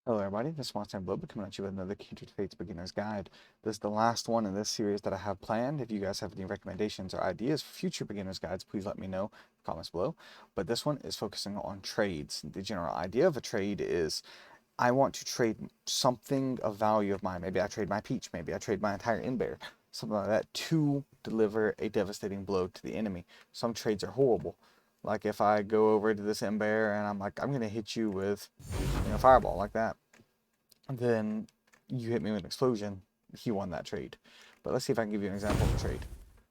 Hello everybody, this is Monstertaming coming at you with another Kindred Beginner's Guide. This is the last one in this series that I have planned. If you guys have any recommendations or ideas for future beginner's guides, please let me know in the comments below. But this one is focusing on trades. The general idea of a trade is I want to trade something of value of mine. Maybe I trade my peach, maybe I trade my entire in-bear, something like that, to deliver a devastating blow to the enemy. Some trades are horrible. Like if I go over to this in-bear and I'm like, I'm going to hit you with fireball like that. And then you hit me with an explosion, he won that trade. But let's see if I can give you an example of a trade.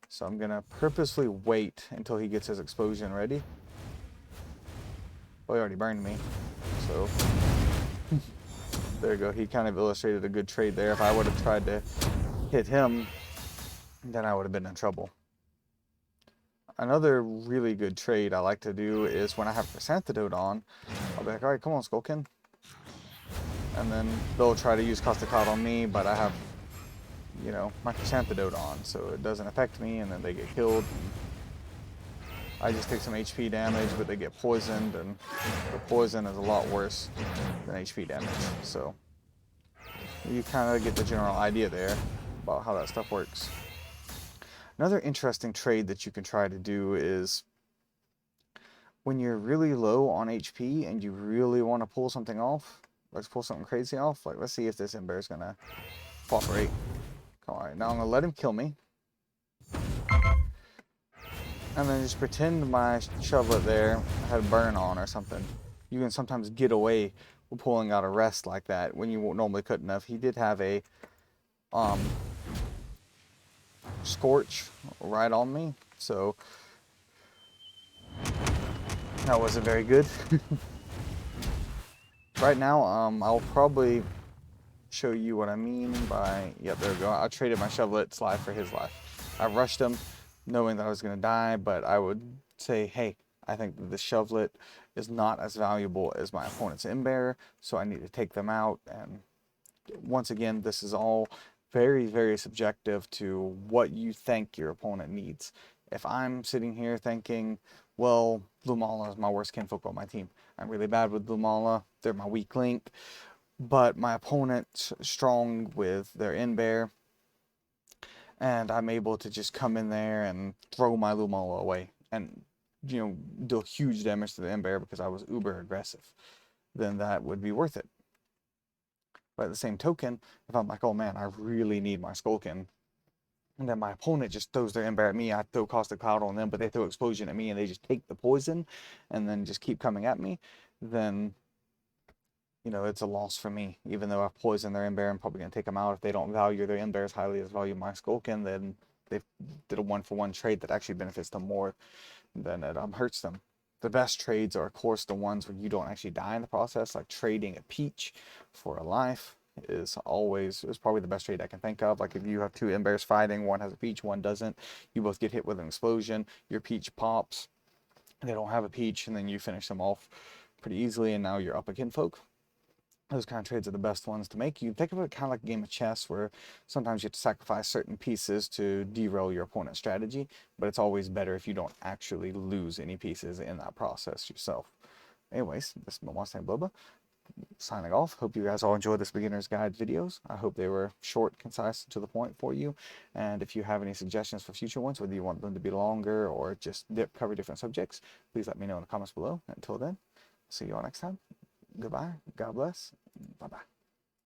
So I'm gonna purposely wait until he gets his explosion ready. Well, he already burned me, so there you go. He kind of illustrated a good trade there. If I would have tried to hit him, then I would have been in trouble. Another really good trade I like to do is when I have Chrysanthemum on, I'll be like, all right, come on, Skulkin. And then they'll try to use Caustic Cloud on me, but I have, my Chrysanthemum on, so it doesn't affect me, and then they get killed. I just take some HP damage, but they get poisoned, and the poison is a lot worse than HP damage. So you kind of get the general idea there about how that stuff works. Another interesting trade that you can try to do is when you're really low on HP and you really want to pull something off, let's pull something crazy off. Like, let's see if this Ember is going to cooperate. Alright, now I'm going to let him kill me. And then just pretend my shovelet there had burn on or something. You can sometimes get away with pulling out a rest like that when you normally couldn't have. He did have a scorch right on me, so that wasn't very good. Right now, I'll probably show you what I mean by, yep, there we go. I traded my shovelet's life for his life. I rushed him knowing that I was going to die, but I would say, hey, I think that the shovelet is not as valuable as my opponent's in-bear, so I need to take them out. And once again, this is all very, very subjective to what you think your opponent needs. If I'm sitting here thinking, well, Lumala is my worst kinfolk on my team. I'm really bad with Lumala. They're my weak link. But my opponent's strong with their in-bear, and I'm able to just come in there and throw my Lumala away and, do huge damage to the in-bear because I was uber aggressive, then that would be worth it. But at the same token, if I'm like, oh man, I really need my Skulkin, and then my opponent just throws their in-bear at me, I throw Caustic Cloud on them, but they throw Explosion at me and they just take the poison and then just keep coming at me, then it's a loss for me. Even though I've poisoned their in-bear, I'm probably going to take them out. If they don't value their in-bear as highly as value my Skulkin, then they did a one-for-one trade that actually benefits them more than it hurts them. The best trades are, of course, the ones where you don't actually die in the process, like trading a peach for a life is probably the best trade I can think of. Like if you have two in-bears fighting, one has a peach, one doesn't, you both get hit with an explosion, your peach pops, they don't have a peach, and then you finish them off pretty easily, and now you're up a kinfolk. Those kind of trades are the best ones to make. You think of it kind of like a game of chess where sometimes you have to sacrifice certain pieces to derail your opponent's strategy, but it's always better if you don't actually lose any pieces in that process yourself. Anyways, this is Monstertaming signing off. Hope you guys all enjoyed this beginner's guide videos. I hope they were short, concise, to the point for you. And if you have any suggestions for future ones, whether you want them to be longer or just cover different subjects, please let me know in the comments below. Until then, see you all next time. Goodbye. God bless. Bye-bye.